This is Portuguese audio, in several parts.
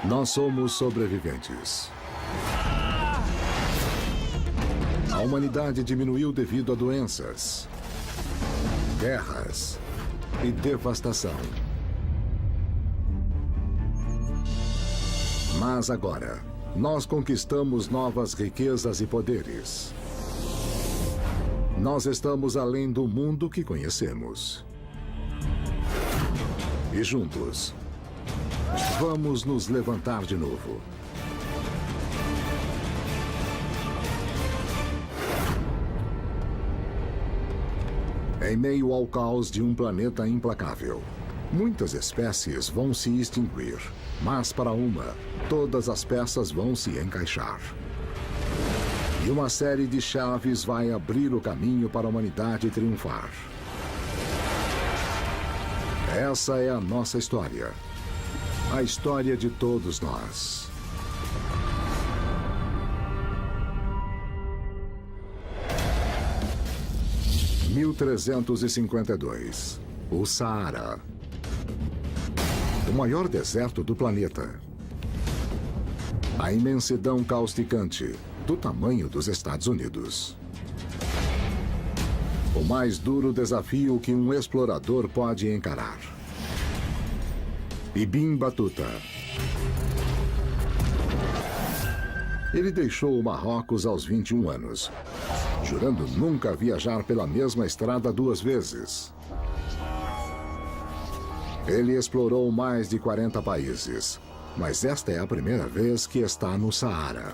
Nós somos sobreviventes. A humanidade diminuiu devido a doenças, guerras e devastação. Mas agora, nós conquistamos novas riquezas e poderes. Nós estamos além do mundo que conhecemos. E juntos, vamos nos levantar de novo. Em meio ao caos de um planeta implacável, muitas espécies vão se extinguir, mas para uma, todas as peças vão se encaixar. E uma série de chaves vai abrir o caminho para a humanidade triunfar. Essa é a nossa história. A história de todos nós. – 1352. O Saara. O maior deserto do planeta. A imensidão causticante, do tamanho dos Estados Unidos. O mais duro desafio que um explorador pode encarar. Ibn Battuta. Ele deixou o Marrocos aos 21 anos, jurando nunca viajar pela mesma estrada 2 vezes. Ele explorou mais de 40 países, mas esta é a primeira vez que está no Saara.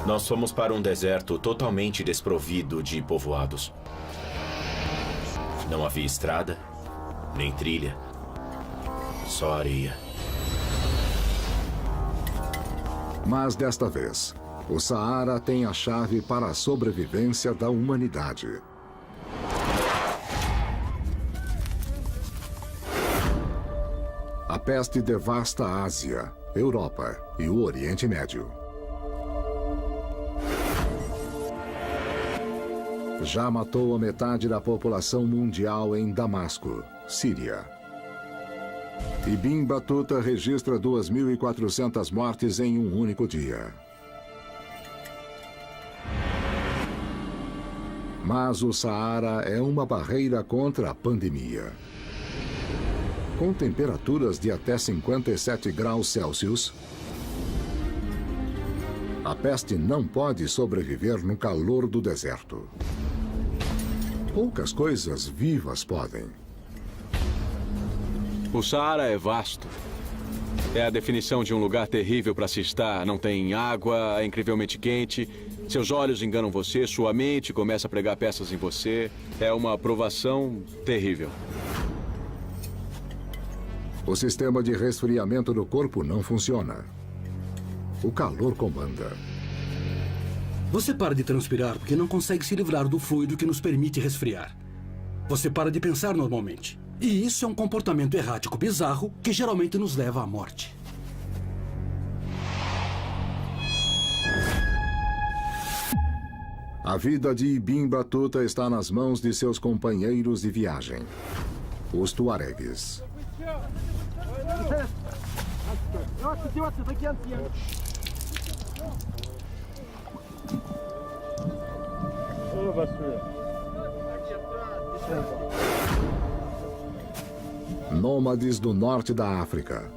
Nós fomos para um deserto totalmente desprovido de povoados. Não havia estrada, nem trilha, só areia. Mas desta vez, o Saara tem a chave para a sobrevivência da humanidade. A peste devasta a Ásia, Europa e o Oriente Médio. Já matou a metade da população mundial em Damasco, Síria. Ibn Battuta registra 2.400 mortes em um único dia. Mas o Saara é uma barreira contra a pandemia. Com temperaturas de até 57 graus Celsius, a peste não pode sobreviver no calor do deserto. Poucas coisas vivas podem. O Saara é vasto. É a definição de um lugar terrível para se estar. Não tem água, é incrivelmente quente. Seus olhos enganam você, sua mente começa a pregar peças em você. É uma provação terrível. O sistema de resfriamento do corpo não funciona. O calor comanda. Você para de transpirar porque não consegue se livrar do fluido que nos permite resfriar. Você para de pensar normalmente. E isso é um comportamento errático bizarro que geralmente nos leva à morte. A vida de Ibn Battuta está nas mãos de seus companheiros de viagem, os tuaregues. Nômades do norte da África.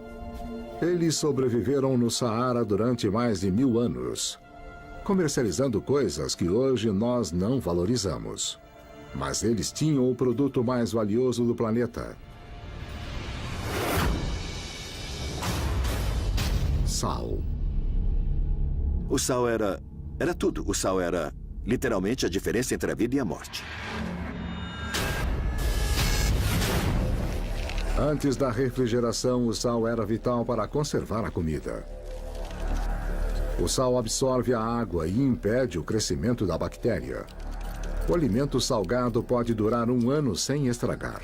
Eles sobreviveram no Saara durante mais de 1000 anos, comercializando coisas que hoje nós não valorizamos. Mas eles tinham o produto mais valioso do planeta: sal. O sal era tudo. O sal era literalmente a diferença entre a vida e a morte. Antes da refrigeração, o sal era vital para conservar a comida. O sal absorve a água e impede o crescimento da bactéria. O alimento salgado pode durar 1 ano sem estragar.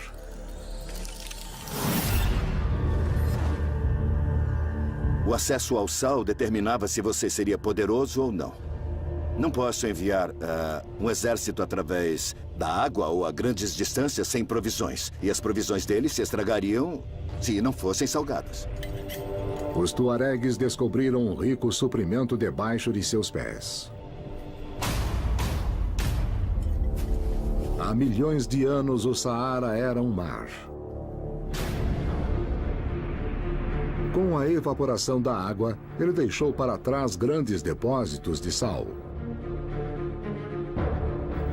O acesso ao sal determinava se você seria poderoso ou não. Não posso enviar um exército através da água ou a grandes distâncias sem provisões. E as provisões deles se estragariam se não fossem salgadas. Os tuaregues descobriram um rico suprimento debaixo de seus pés. Há milhões de anos, o Saara era um mar. Com a evaporação da água, ele deixou para trás grandes depósitos de sal.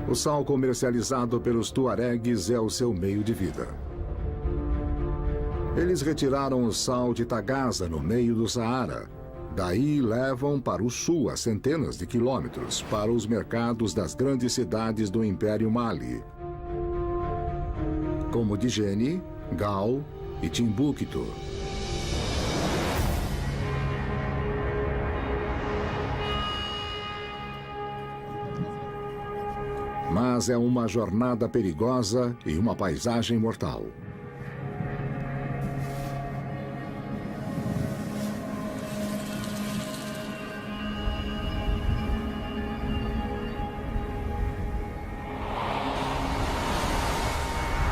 O sal comercializado pelos tuaregues é o seu meio de vida. Eles retiraram o sal de Tagaza, no meio do Saara. Daí levam para o sul, a centenas de quilômetros, para os mercados das grandes cidades do Império Mali, como Djenne, Gao e Timbuktu. Mas é uma jornada perigosa e uma paisagem mortal.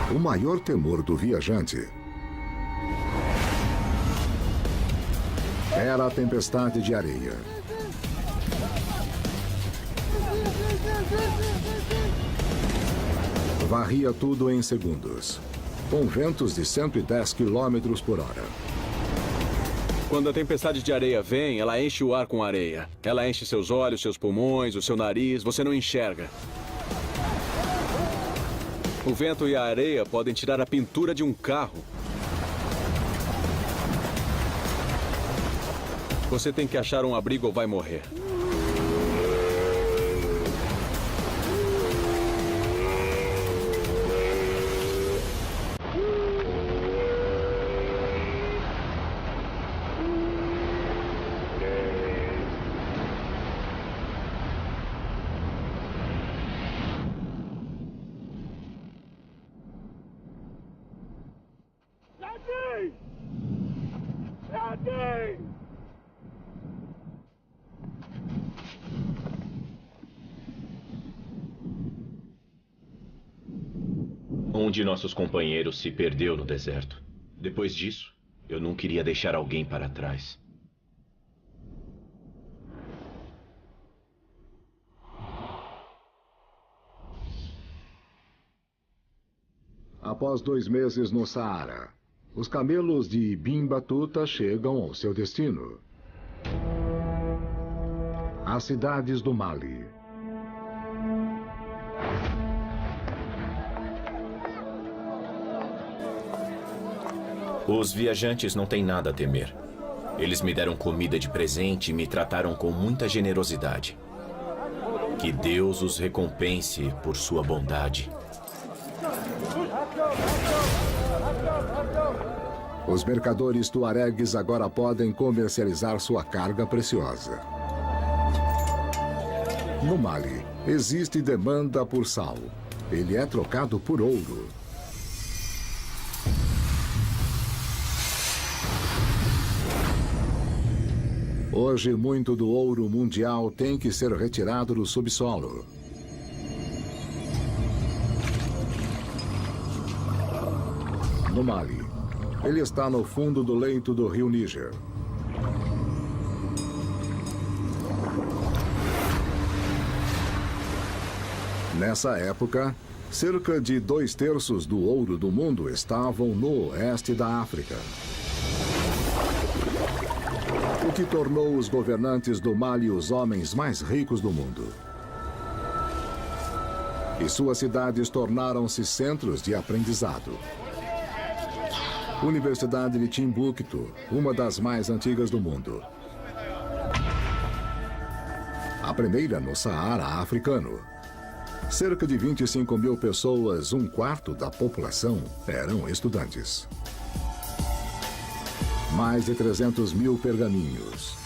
O maior temor do viajante era a tempestade de areia. Varria tudo em segundos, com ventos de 110 km por hora. Quando a tempestade de areia vem, ela enche o ar com areia. Ela enche seus olhos, seus pulmões, o seu nariz. Você não enxerga. O vento e a areia podem tirar a pintura de um carro. Você tem que achar um abrigo ou vai morrer. Um de nossos companheiros se perdeu no deserto. Depois disso, eu não queria deixar alguém para trás. Após 2 meses no Saara, os camelos de Ibn Battuta chegam ao seu destino. As cidades do Mali. Os viajantes não têm nada a temer. Eles me deram comida de presente e me trataram com muita generosidade. Que Deus os recompense por sua bondade. Os mercadores tuaregues agora podem comercializar sua carga preciosa. No Mali, existe demanda por sal. Ele é trocado por ouro. Hoje, muito do ouro mundial tem que ser retirado do subsolo. No Mali, ele está no fundo do leito do rio Níger. Nessa época, cerca de 2/3 do ouro do mundo estavam no oeste da África. O que tornou os governantes do Mali os homens mais ricos do mundo. E suas cidades tornaram-se centros de aprendizado. Universidade de Timbuktu, uma das mais antigas do mundo. A primeira no Saara africano. Cerca de 25 mil pessoas, 1/4 da população, eram estudantes. Mais de 300 mil pergaminhos.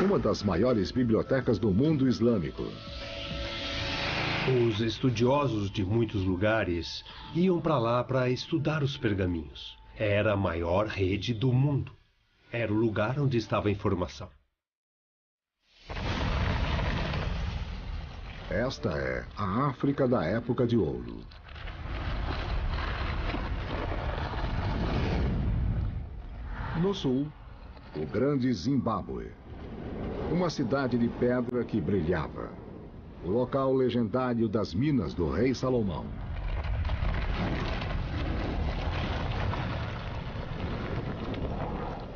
Uma das maiores bibliotecas do mundo islâmico. Os estudiosos de muitos lugares iam para lá para estudar os pergaminhos. Era a maior rede do mundo. era o lugar onde estava a informação. Esta é a África da Época de Ouro. No sul, o grande Zimbábue. Uma cidade de pedra que brilhava. O local legendário das minas do rei Salomão.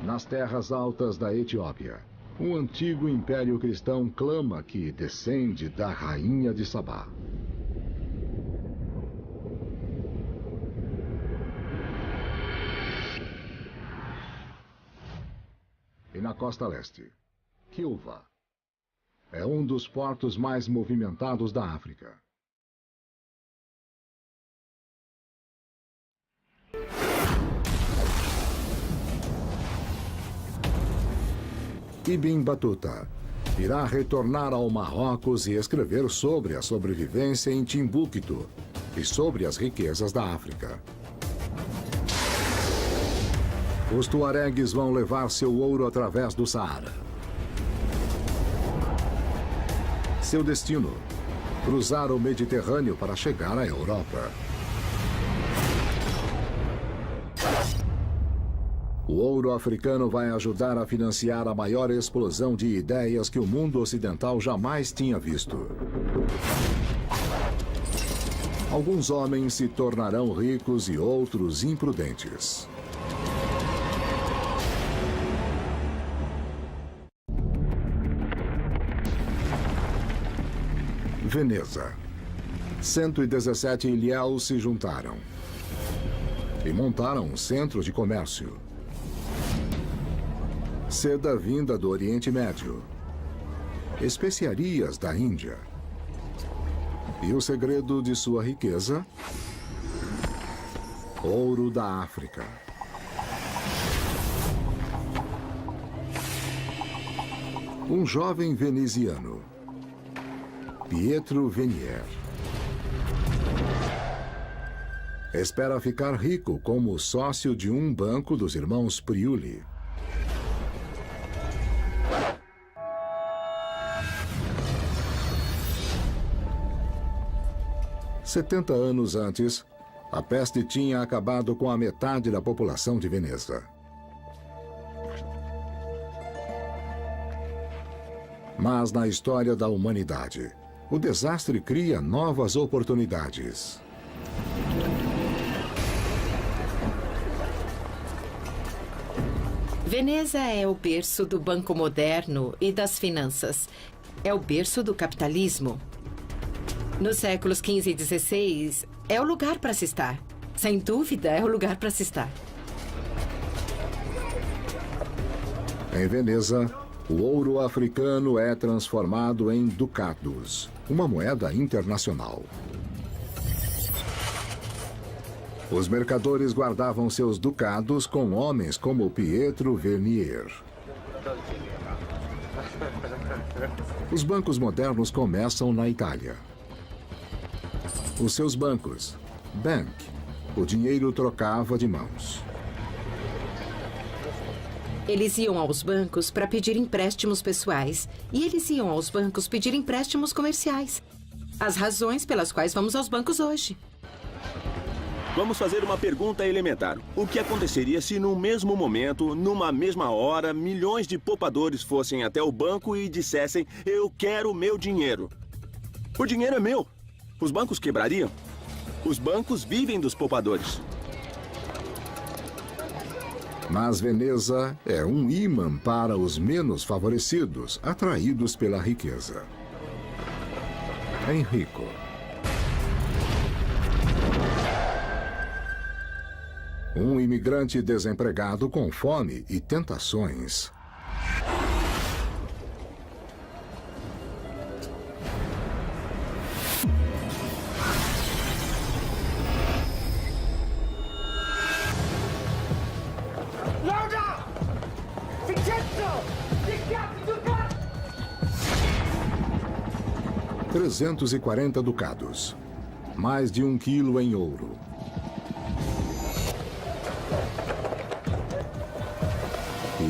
Nas terras altas da Etiópia, um antigo império cristão clama que descende da rainha de Sabá. E na costa leste, Kilwa é um dos portos mais movimentados da África. Ibn Battuta irá retornar ao Marrocos e escrever sobre a sobrevivência em Timbuktu e sobre as riquezas da África. Os tuaregues vão levar seu ouro através do Saara. Seu destino, cruzar o Mediterrâneo para chegar à Europa. O ouro africano vai ajudar a financiar a maior explosão de ideias que o mundo ocidental jamais tinha visto. Alguns homens se tornarão ricos e outros imprudentes. Veneza. 117 ilhéus se juntaram e montaram um centro de comércio. Seda vinda do Oriente Médio, especiarias da Índia. E o segredo de sua riqueza? Ouro da África. Um jovem veneziano, Pietro Venier, espera ficar rico como sócio de um banco dos irmãos Priuli. Setenta anos antes, a peste tinha acabado com a metade da população de Veneza. Mas na história da humanidade, o desastre cria novas oportunidades. Veneza é o berço do banco moderno e das finanças. É o berço do capitalismo. Nos séculos XV e XVI, é o lugar para se estar. Sem dúvida, é o lugar para se estar. Em Veneza, o ouro africano é transformado em ducados, uma moeda internacional. Os mercadores guardavam seus ducados com homens como Pietro Venier. Os bancos modernos começam na Itália. Os seus bancos, Bank, o dinheiro trocava de mãos. Eles iam aos bancos para pedir empréstimos pessoais. E eles iam aos bancos pedir empréstimos comerciais. As razões pelas quais vamos aos bancos hoje. Vamos fazer uma pergunta elementar. O que aconteceria se no mesmo momento, numa mesma hora, milhões de poupadores fossem até o banco e dissessem: eu quero o meu dinheiro? O dinheiro é meu. Os bancos quebrariam? Os bancos vivem dos poupadores. Mas Veneza é um imã para os menos favorecidos, atraídos pela riqueza. Enrico. Um imigrante desempregado com fome e tentações. $340 ducados. Mais de 1 quilo em ouro.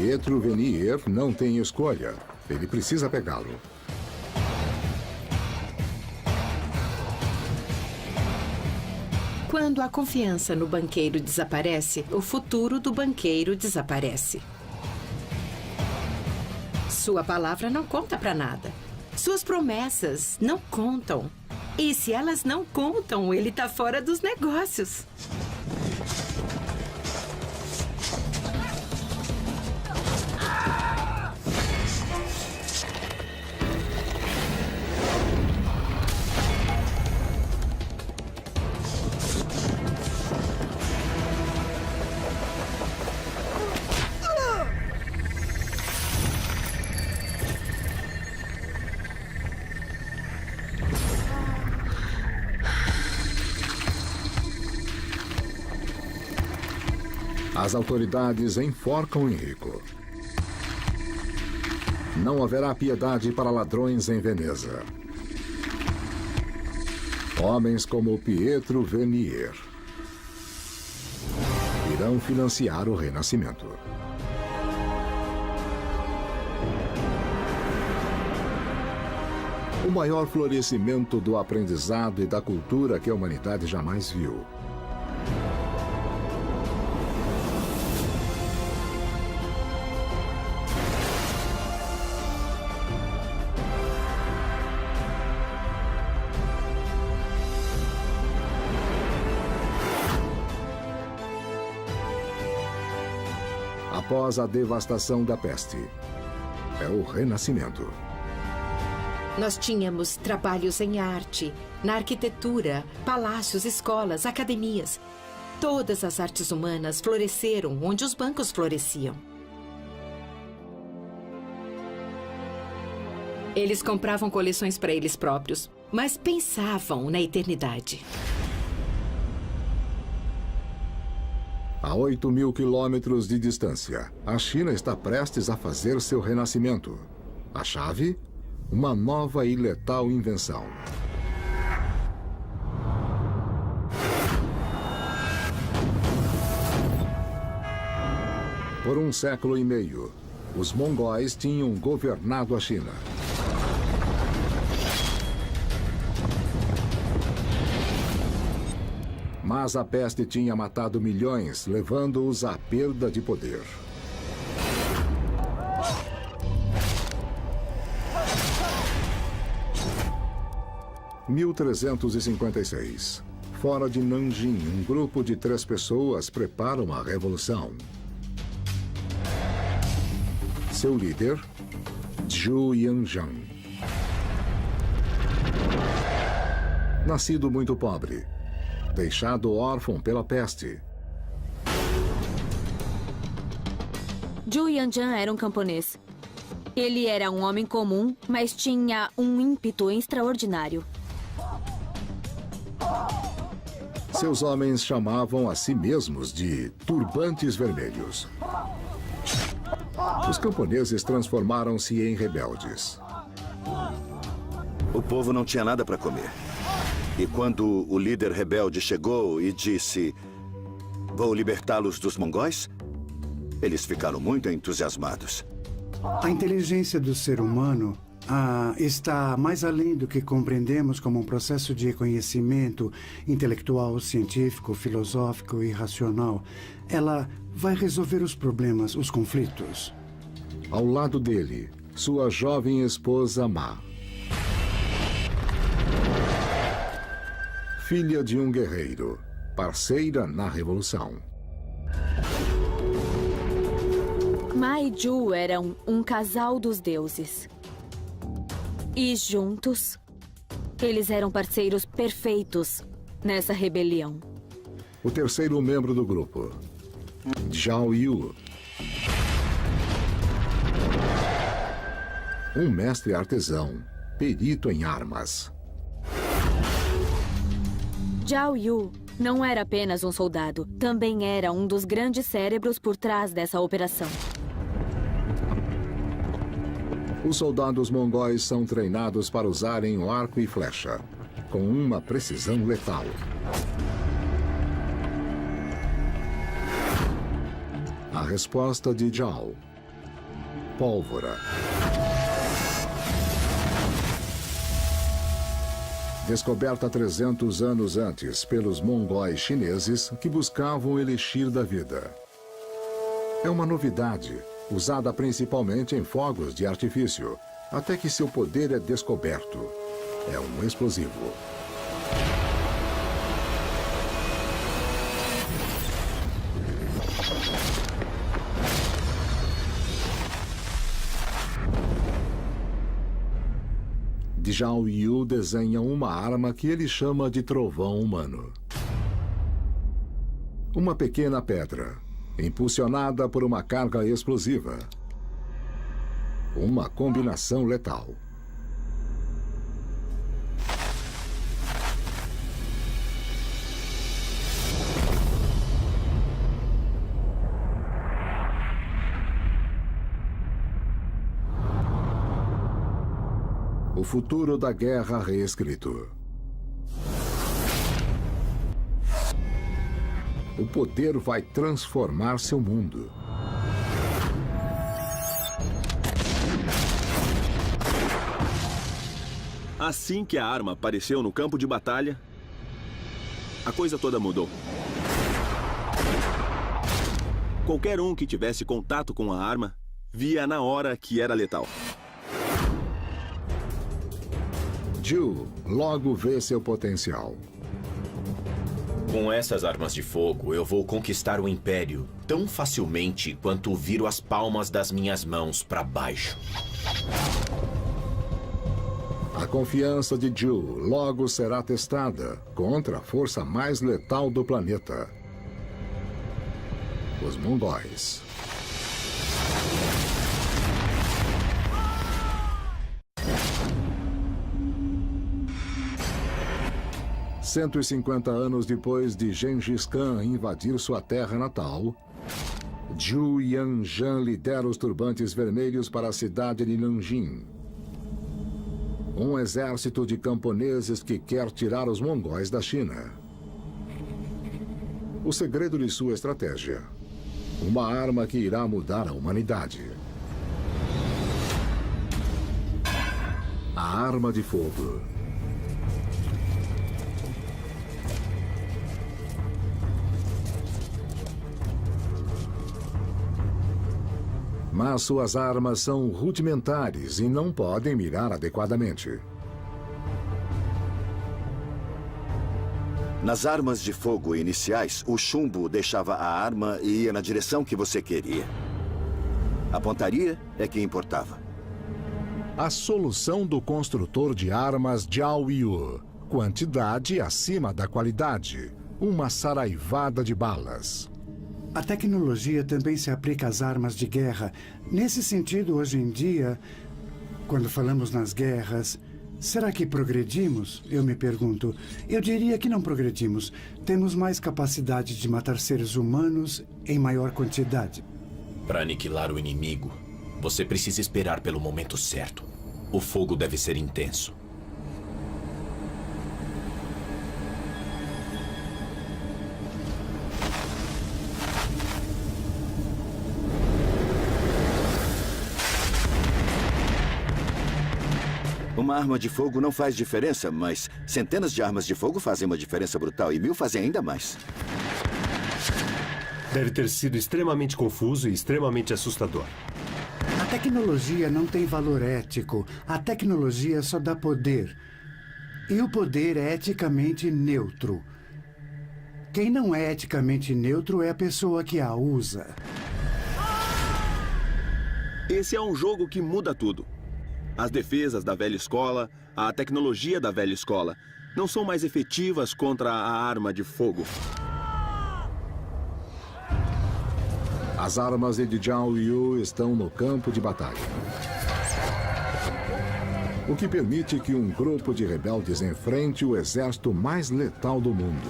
Pietro Venier não tem escolha. Ele precisa pegá-lo. Quando a confiança no banqueiro desaparece, o futuro do banqueiro desaparece. Sua palavra não conta para nada. Suas promessas não contam. E se elas não contam, ele está fora dos negócios. As autoridades enforcam Enrico. Não haverá piedade para ladrões em Veneza. Homens como Pietro Venier irão financiar o Renascimento. O maior florescimento do aprendizado e da cultura que a humanidade jamais viu. Após a devastação da peste, é o Renascimento. Nós tínhamos trabalhos em arte, na arquitetura, palácios, escolas, academias. Todas as artes humanas floresceram onde os bancos floresciam. Eles compravam coleções para eles próprios, mas pensavam na eternidade. A 8.000 quilômetros de distância, a China está prestes a fazer seu renascimento. A chave? Uma nova e letal invenção. Por 1 século e meio, os mongóis tinham governado a China. Mas a peste tinha matado milhões, levando-os à perda de poder. Em 1356. Fora de Nanjing, um grupo de 3 pessoas prepara uma revolução. Seu líder, Zhu Yanzhang. Nascido muito pobre. Deixado órfão pela peste. Zhu Yanzhang era um camponês. Ele era um homem comum, mas tinha um ímpeto extraordinário. Seus homens chamavam a si mesmos de turbantes vermelhos. Os camponeses transformaram-se em rebeldes. O povo não tinha nada para comer. E quando o líder rebelde chegou e disse: "Vou libertá-los dos mongóis", eles ficaram muito entusiasmados. A inteligência do ser humano está mais além do que compreendemos como um processo de conhecimento intelectual, científico, filosófico e racional. Ela vai resolver os problemas, os conflitos. Ao lado dele, sua jovem esposa Ma. Filha de um guerreiro, parceira na revolução. Ma e Zhu eram um casal dos deuses. E juntos, eles eram parceiros perfeitos nessa rebelião. O terceiro membro do grupo, Zhao Yu. Um mestre artesão, perito em armas. Zhao Yu não era apenas um soldado, também era um dos grandes cérebros por trás dessa operação. Os soldados mongóis são treinados para usarem o arco e flecha, com uma precisão letal. A resposta de Zhao pólvora. Descoberta 300 anos antes pelos mongóis chineses que buscavam o elixir da vida. É uma novidade, usada principalmente em fogos de artifício, até que seu poder é descoberto. É um explosivo. Zhao Yu desenha uma arma que ele chama de trovão humano. Uma pequena pedra, impulsionada por uma carga explosiva. Uma combinação letal. O futuro da guerra reescrito. O poder vai transformar seu mundo. Assim que a arma apareceu no campo de batalha, a coisa toda mudou. Qualquer um que tivesse contato com a arma via na hora que era letal. Zhu logo vê seu potencial. Com essas armas de fogo, eu vou conquistar o Império tão facilmente quanto viro as palmas das minhas mãos para baixo. A confiança de Zhu logo será testada contra a força mais letal do planeta. Os mongóis. $150 anos depois de Gengis Khan invadir sua terra natal, Zhu Yanzhan lidera os turbantes vermelhos para a cidade de Nanjing. Um exército de camponeses que quer tirar os mongóis da China. O segredo de sua estratégia. Uma arma que irá mudar a humanidade. A arma de fogo. Mas suas armas são rudimentares e não podem mirar adequadamente. Nas armas de fogo iniciais, o chumbo deixava a arma e ia na direção que você queria. A pontaria é que importava. A solução do construtor de armas Zhao Yu. Quantidade acima da qualidade. Uma saraivada de balas. A tecnologia também se aplica às armas de guerra. Nesse sentido, hoje em dia, quando falamos nas guerras, será que progredimos? Eu me pergunto. Eu diria que não progredimos. Temos mais capacidade de matar seres humanos em maior quantidade. Para aniquilar o inimigo, você precisa esperar pelo momento certo. O fogo deve ser intenso. Uma arma de fogo não faz diferença, mas centenas de armas de fogo fazem uma diferença brutal e 1000 fazem ainda mais. Deve ter sido extremamente confuso e extremamente assustador. A tecnologia não tem valor ético. A tecnologia só dá poder. E o poder é eticamente neutro. Quem não é eticamente neutro é a pessoa que a usa. Esse é um jogo que muda tudo. As defesas da velha escola, a tecnologia da velha escola, não são mais efetivas contra a arma de fogo. As armas de Zhao Yu estão no campo de batalha. O que permite que um grupo de rebeldes enfrente o exército mais letal do mundo.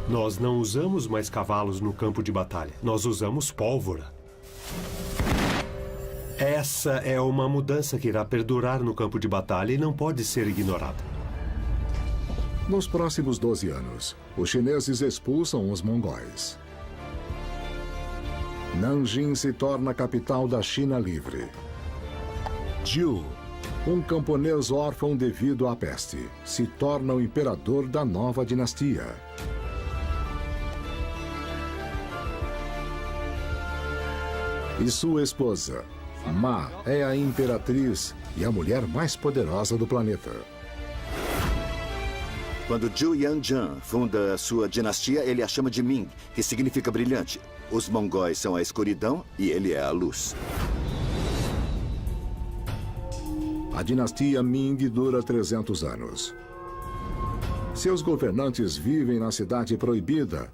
Nós não usamos mais cavalos no campo de batalha. Nós usamos pólvora. Essa é uma mudança que irá perdurar no campo de batalha e não pode ser ignorada. Nos próximos 12 anos, os chineses expulsam os mongóis. Nanjing se torna a capital da China livre. Zhu, um camponês órfão devido à peste, se torna o imperador da nova dinastia. E sua esposa, Ma, é a imperatriz e a mulher mais poderosa do planeta. Quando Zhu Yanzhan funda a sua dinastia, ele a chama de Ming, que significa brilhante. Os mongóis são a escuridão e ele é a luz. A dinastia Ming dura 300 anos. Seus governantes vivem na cidade proibida,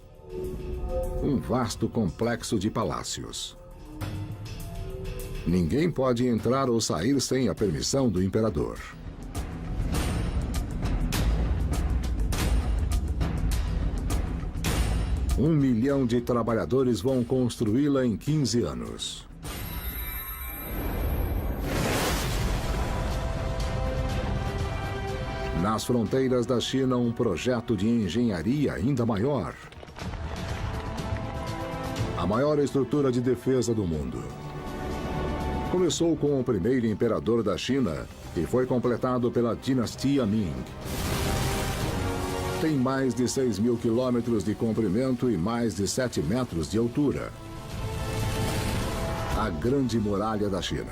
um vasto complexo de palácios. Ninguém pode entrar ou sair sem a permissão do imperador. Um 1 milhão de trabalhadores vão construí-la em 15 anos. Nas fronteiras da China, um projeto de engenharia ainda maior. A maior estrutura de defesa do mundo. Começou com o primeiro imperador da China e foi completado pela dinastia Ming. Tem mais de 6.000 quilômetros de comprimento e mais de 7 metros de altura. A Grande Muralha da China.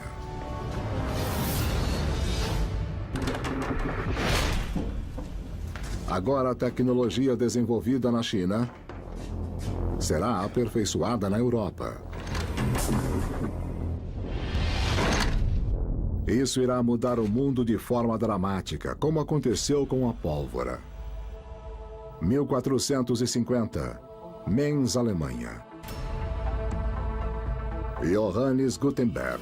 Agora a tecnologia desenvolvida na China será aperfeiçoada na Europa. Isso irá mudar o mundo de forma dramática, como aconteceu com a pólvora. 1450, Mainz, Alemanha. Johannes Gutenberg.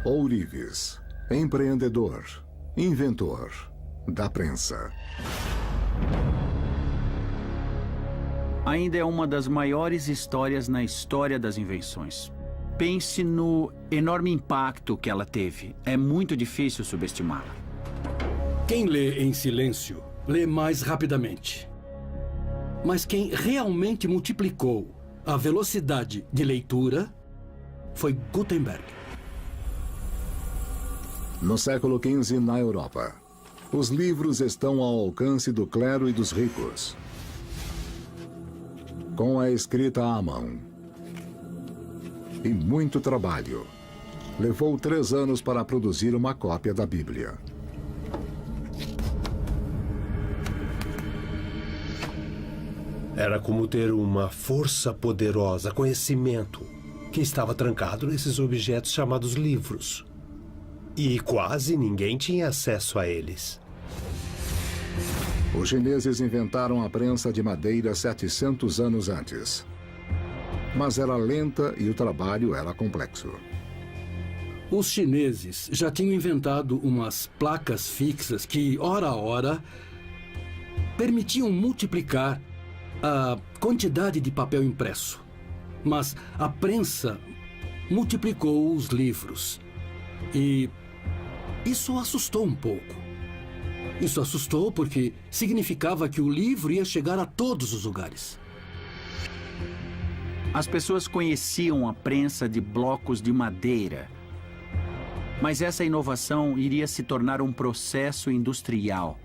Ourives, empreendedor, inventor da prensa. Ainda é uma das maiores histórias na história das invenções. Pense no enorme impacto que ela teve. É muito difícil subestimá-la. Quem lê em silêncio, lê mais rapidamente. Mas quem realmente multiplicou a velocidade de leitura foi Gutenberg. No século XV, na Europa, os livros estão ao alcance do clero e dos ricos. Com a escrita à mão. E muito trabalho. Levou 3 anos para produzir uma cópia da Bíblia. Era como ter uma força poderosa, conhecimento, que estava trancado nesses objetos chamados livros. E quase ninguém tinha acesso a eles. Os chineses inventaram a prensa de madeira 700 anos antes. Mas era lenta e o trabalho era complexo. Os chineses já tinham inventado umas placas fixas que, hora a hora, permitiam multiplicar a quantidade de papel impresso. Mas a prensa multiplicou os livros. E isso assustou um pouco. Isso assustou porque significava que o livro ia chegar a todos os lugares. As pessoas conheciam a prensa de blocos de madeira. Mas essa inovação iria se tornar um processo industrial.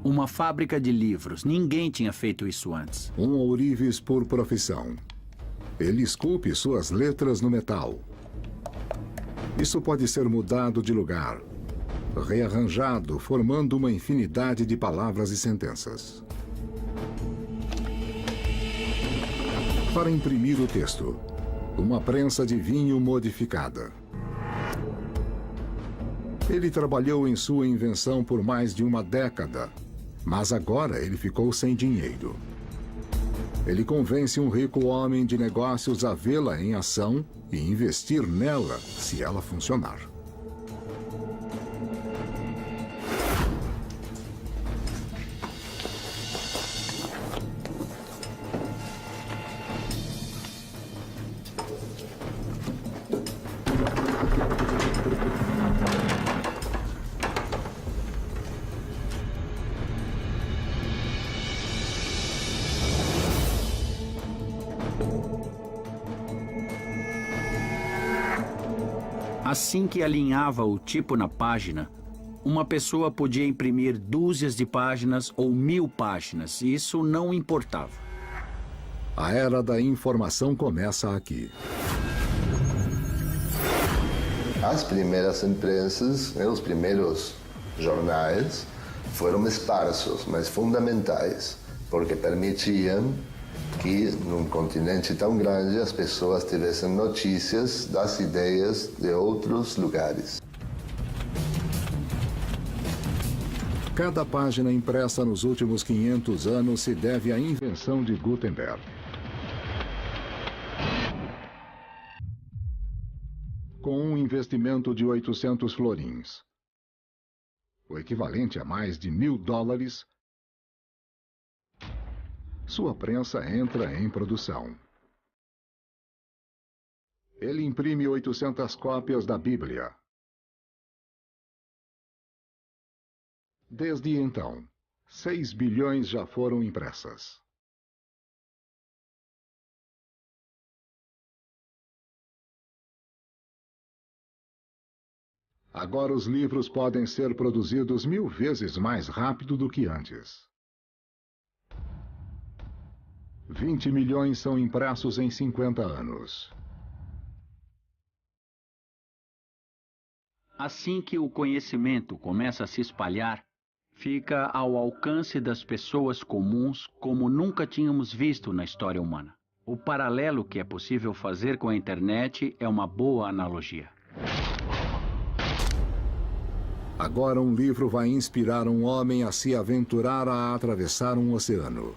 Uma fábrica de livros. Ninguém tinha feito isso antes. Um ourives por profissão. Ele esculpe suas letras no metal. Isso pode ser mudado de lugar, rearranjado, formando uma infinidade de palavras e sentenças. Para imprimir o texto, uma prensa de vinho modificada. Ele trabalhou em sua invenção por mais de uma década, mas agora ele ficou sem dinheiro. Ele convence um rico homem de negócios a vê-la em ação e investir nela se ela funcionar. Assim que alinhava o tipo na página, uma pessoa podia imprimir dúzias de páginas ou 1000 páginas. Isso não importava. A era da informação começa aqui. As primeiras imprensas, os primeiros jornais, foram esparsos, mas fundamentais, porque permitiam que, num continente tão grande, as pessoas tivessem notícias das ideias de outros lugares. Cada página impressa nos últimos 500 anos se deve à invenção de Gutenberg. Com um investimento de 800 florins, o equivalente a mais de $1000, sua prensa entra em produção. Ele imprime 800 cópias da Bíblia. Desde então, 6 bilhões já foram impressas. Agora os livros podem ser produzidos 1000 vezes mais rápido do que antes. 20 milhões são impressos em 50 anos. Assim que o conhecimento começa a se espalhar, fica ao alcance das pessoas comuns como nunca tínhamos visto na história humana. O paralelo que é possível fazer com a internet é uma boa analogia. Agora um livro vai inspirar um homem a se aventurar a atravessar um oceano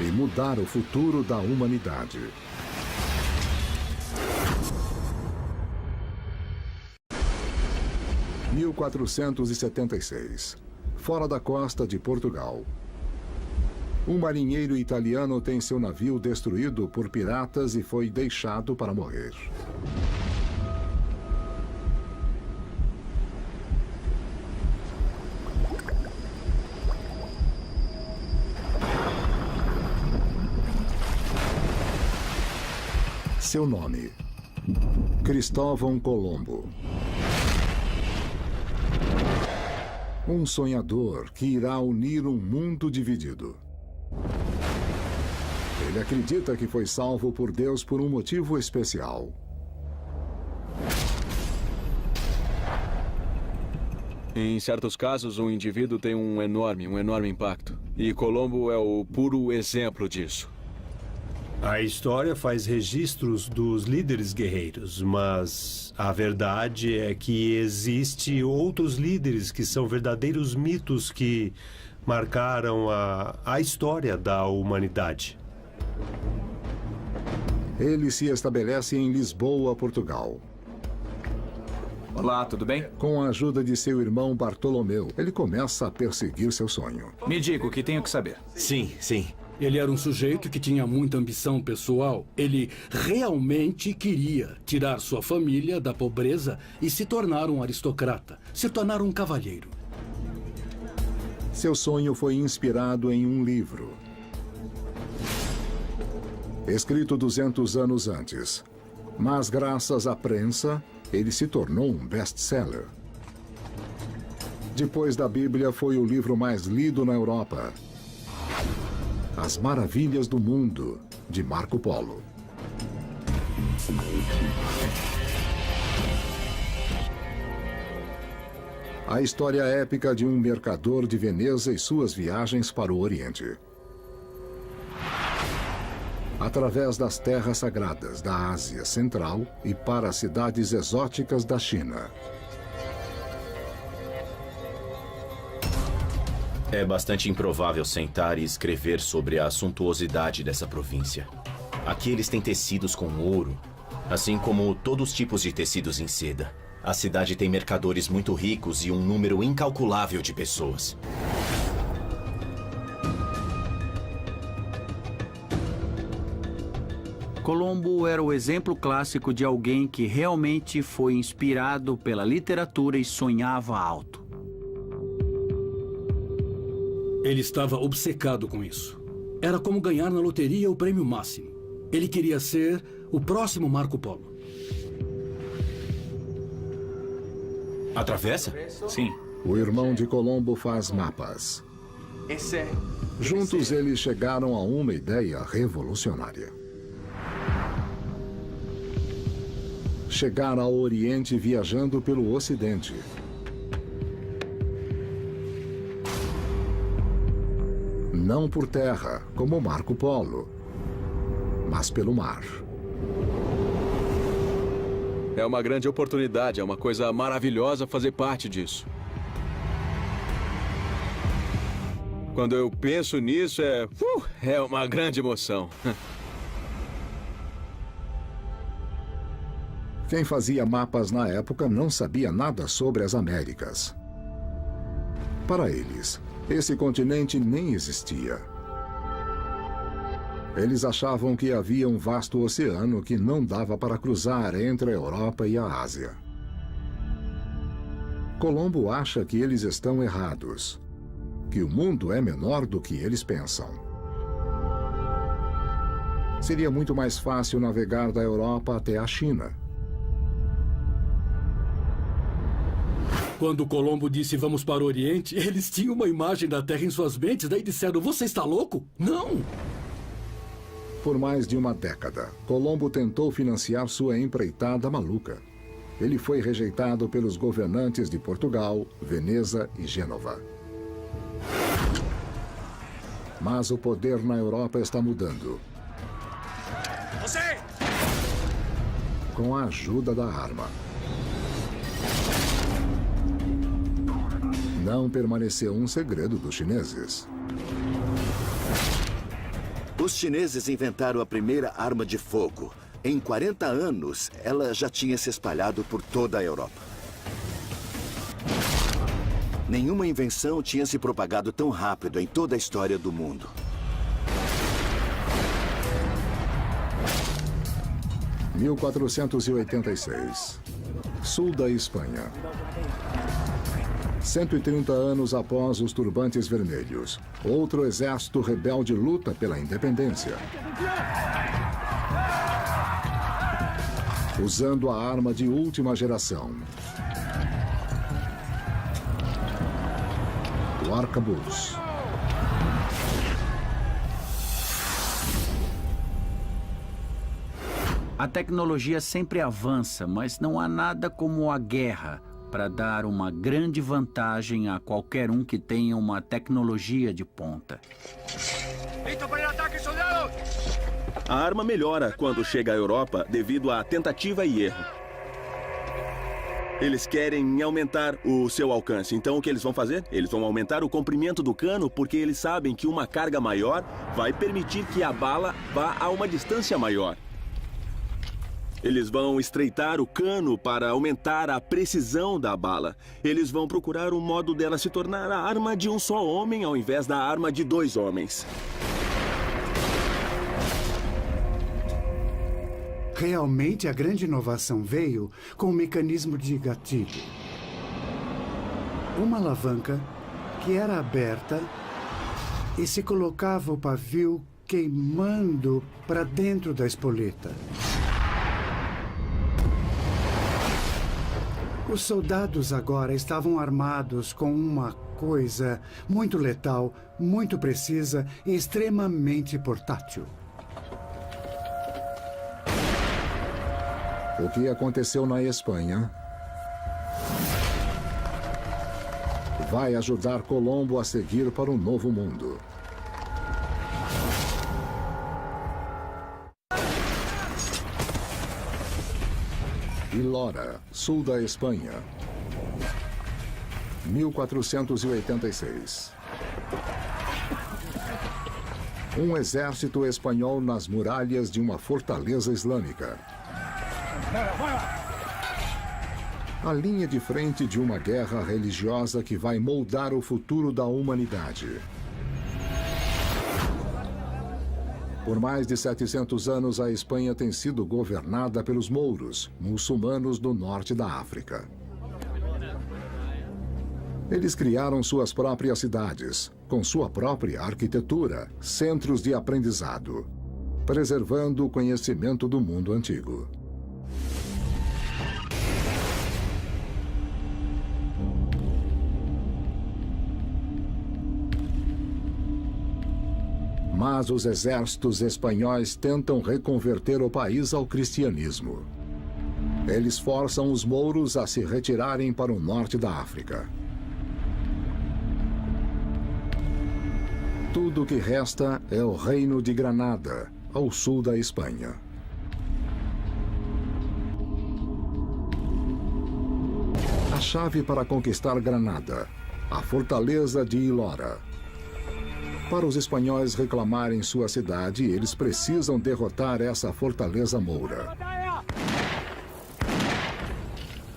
e mudar o futuro da humanidade. Em 1476, fora da costa de Portugal, um marinheiro italiano tem seu navio destruído por piratas e foi deixado para morrer. Seu nome: Cristóvão Colombo. Um sonhador que irá unir um mundo dividido. Ele acredita que foi salvo por Deus por um motivo especial. Em certos casos, um indivíduo tem um enorme impacto. E Colombo é o puro exemplo disso. A história faz registros dos líderes guerreiros, mas a verdade é que existe outros líderes que são verdadeiros mitos que marcaram a história da humanidade. Ele se estabelece em Lisboa, Portugal. Olá, tudo bem? Com a ajuda de seu irmão Bartolomeu, ele começa a perseguir seu sonho. Me diga o que tenho que saber. Sim. Ele era um sujeito que tinha muita ambição pessoal. Ele realmente queria tirar sua família da pobreza e se tornar um aristocrata, se tornar um cavalheiro. Seu sonho foi inspirado em um livro, escrito 200 anos antes. Mas graças à prensa, ele se tornou um best-seller. Depois da Bíblia, foi o livro mais lido na Europa. As Maravilhas do Mundo, de Marco Polo. A história épica de um mercador de Veneza e suas viagens para o Oriente. Através das terras sagradas da Ásia Central e para as cidades exóticas da China. É bastante improvável sentar e escrever sobre a suntuosidade dessa província. Aqui eles têm tecidos com ouro, assim como todos os tipos de tecidos em seda. A cidade tem mercadores muito ricos e um número incalculável de pessoas. Colombo era o exemplo clássico de alguém que realmente foi inspirado pela literatura e sonhava alto. Ele estava obcecado com isso. Era como ganhar na loteria o prêmio máximo. Ele queria ser o próximo Marco Polo. Atravessa? Sim. O irmão de Colombo faz mapas. Juntos eles chegaram a uma ideia revolucionária. Chegar ao Oriente viajando pelo Ocidente. Não por terra, como Marco Polo, mas pelo mar. É uma grande oportunidade, é uma coisa maravilhosa fazer parte disso. Quando eu penso nisso, é uma grande emoção. Quem fazia mapas na época não sabia nada sobre as Américas. Para eles, esse continente nem existia. Eles achavam que havia um vasto oceano que não dava para cruzar entre a Europa e a Ásia. Colombo acha que eles estão errados, que o mundo é menor do que eles pensam. Seria muito mais fácil navegar da Europa até a China. Quando Colombo disse vamos para o Oriente, eles tinham uma imagem da Terra em suas mentes, daí disseram, você está louco? Não! Por mais de uma década, Colombo tentou financiar sua empreitada maluca. Ele foi rejeitado pelos governantes de Portugal, Veneza e Gênova. Mas o poder na Europa está mudando. Você! Com a ajuda da arma. Não permaneceu um segredo dos chineses. Os chineses inventaram a primeira arma de fogo. Em 40 anos, ela já tinha se espalhado por toda a Europa. Nenhuma invenção tinha se propagado tão rápido em toda a história do mundo. – 1486. Sul da Espanha. 130 anos após os Turbantes Vermelhos, outro exército rebelde luta pela independência. Usando a arma de última geração. O arcabuz. A tecnologia sempre avança, mas não há nada como a guerra para dar uma grande vantagem a qualquer um que tenha uma tecnologia de ponta. A arma melhora quando chega à Europa devido à tentativa e erro. Eles querem aumentar o seu alcance, então o que eles vão fazer? Eles vão aumentar o comprimento do cano porque eles sabem que uma carga maior vai permitir que a bala vá a uma distância maior. Eles vão estreitar o cano para aumentar a precisão da bala. Eles vão procurar um modo dela se tornar a arma de um só homem ao invés da arma de 2 homens. Realmente, a grande inovação veio com o mecanismo de gatilho. Uma alavanca que era aberta e se colocava o pavio queimando para dentro da espoleta. Os soldados agora estavam armados com uma coisa muito letal, muito precisa e extremamente portátil. O que aconteceu na Espanha vai ajudar Colombo a seguir para um novo mundo. Ilora, sul da Espanha. 1486. Um exército espanhol nas muralhas de uma fortaleza islâmica. A linha de frente de uma guerra religiosa que vai moldar o futuro da humanidade. Por mais de 700 anos, a Espanha tem sido governada pelos mouros, muçulmanos do norte da África. Eles criaram suas próprias cidades, com sua própria arquitetura, centros de aprendizado, preservando o conhecimento do mundo antigo. Mas os exércitos espanhóis tentam reconverter o país ao cristianismo. Eles forçam os mouros a se retirarem para o norte da África. Tudo o que resta é o Reino de Granada, ao sul da Espanha. A chave para conquistar Granada, a fortaleza de Ilora. Para os espanhóis reclamarem sua cidade, eles precisam derrotar essa fortaleza moura.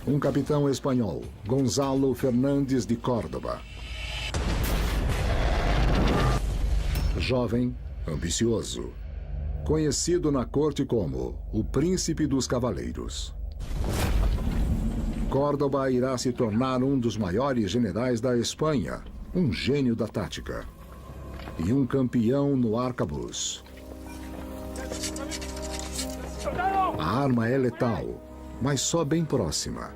Um capitão espanhol, Gonzalo Fernández de Córdoba. Jovem, ambicioso. Conhecido na corte como o Príncipe dos Cavaleiros. Córdoba irá se tornar um dos maiores generais da Espanha, um gênio da tática. E um campeão no arcabuz. A arma é letal, mas só bem próxima.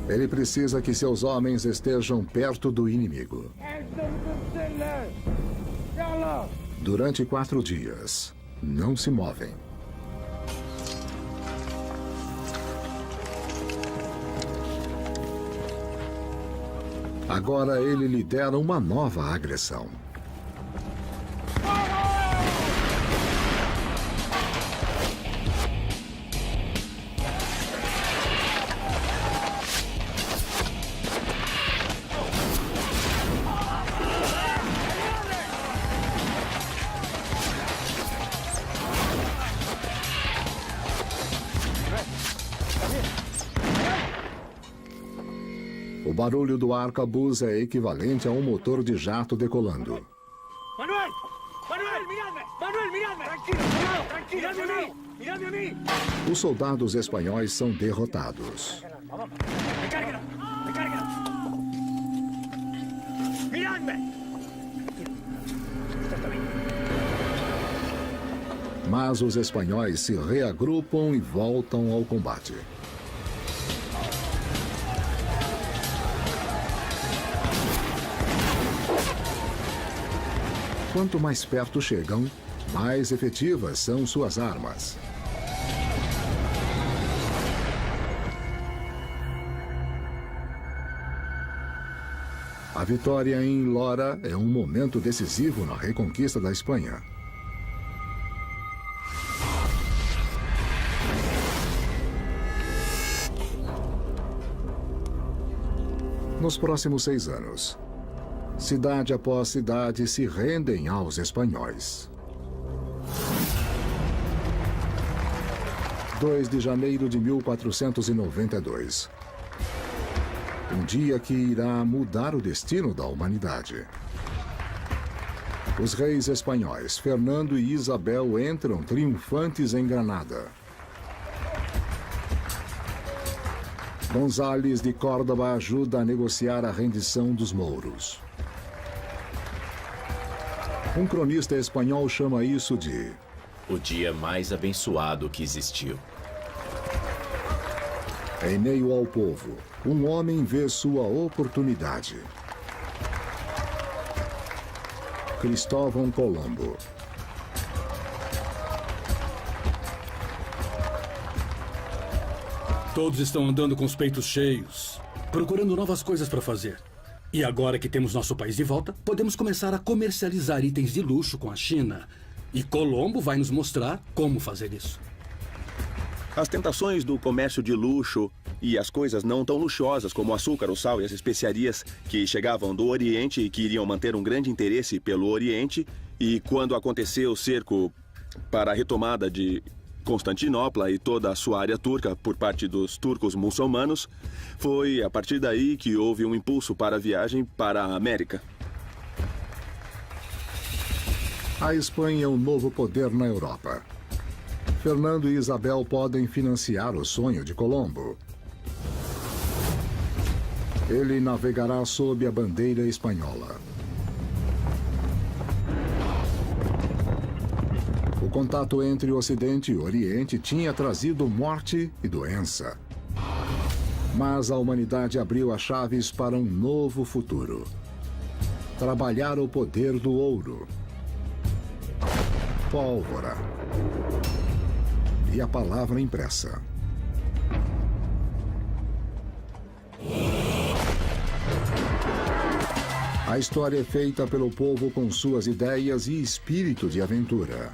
Ele precisa que seus homens estejam perto do inimigo. Durante 4 dias, não se movem. Agora ele lidera uma nova agressão. O barulho do arcabuz é equivalente a um motor de jato decolando. Manuel! Manuel, miradme! Manuel, miradme! Tranquilo, miradme a mí! Miradme a mí! Os soldados espanhóis são derrotados. Recárguela! Recárguela! Miradme! Mas os espanhóis se reagrupam e voltam ao combate. Quanto mais perto chegam, mais efetivas são suas armas. A vitória em Lora é um momento decisivo na reconquista da Espanha. Nos próximos 6 anos, cidade após cidade se rendem aos espanhóis. 2 de janeiro de 1492. Um dia que irá mudar o destino da humanidade. Os reis espanhóis, Fernando e Isabel, entram triunfantes em Granada. González de Córdoba ajuda a negociar a rendição dos mouros. Um cronista espanhol chama isso de o dia mais abençoado que existiu. Em meio ao povo, um homem vê sua oportunidade. Cristóvão Colombo. Todos estão andando com os peitos cheios, procurando novas coisas para fazer. E agora que temos nosso país de volta, podemos começar a comercializar itens de luxo com a China. E Colombo vai nos mostrar como fazer isso. As tentações do comércio de luxo e as coisas não tão luxuosas como o açúcar, o sal e as especiarias que chegavam do Oriente e que iriam manter um grande interesse pelo Oriente. E quando aconteceu o cerco para a retomada de Constantinopla e toda a sua área turca por parte dos turcos muçulmanos, foi a partir daí que houve um impulso para a viagem para a América. A Espanha é um novo poder na Europa. Fernando e Isabel podem financiar o sonho de Colombo. Ele navegará sob a bandeira espanhola. O contato entre o Ocidente e o Oriente tinha trazido morte e doença. Mas a humanidade abriu as chaves para um novo futuro. Trabalhar o poder do ouro. Pólvora. E a palavra impressa. A história é feita pelo povo com suas ideias e espírito de aventura.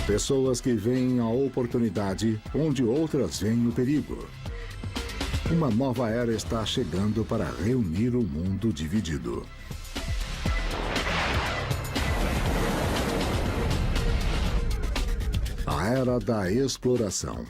Pessoas que veem a oportunidade onde outras veem o perigo. Uma nova era está chegando para reunir o mundo dividido. A era da exploração.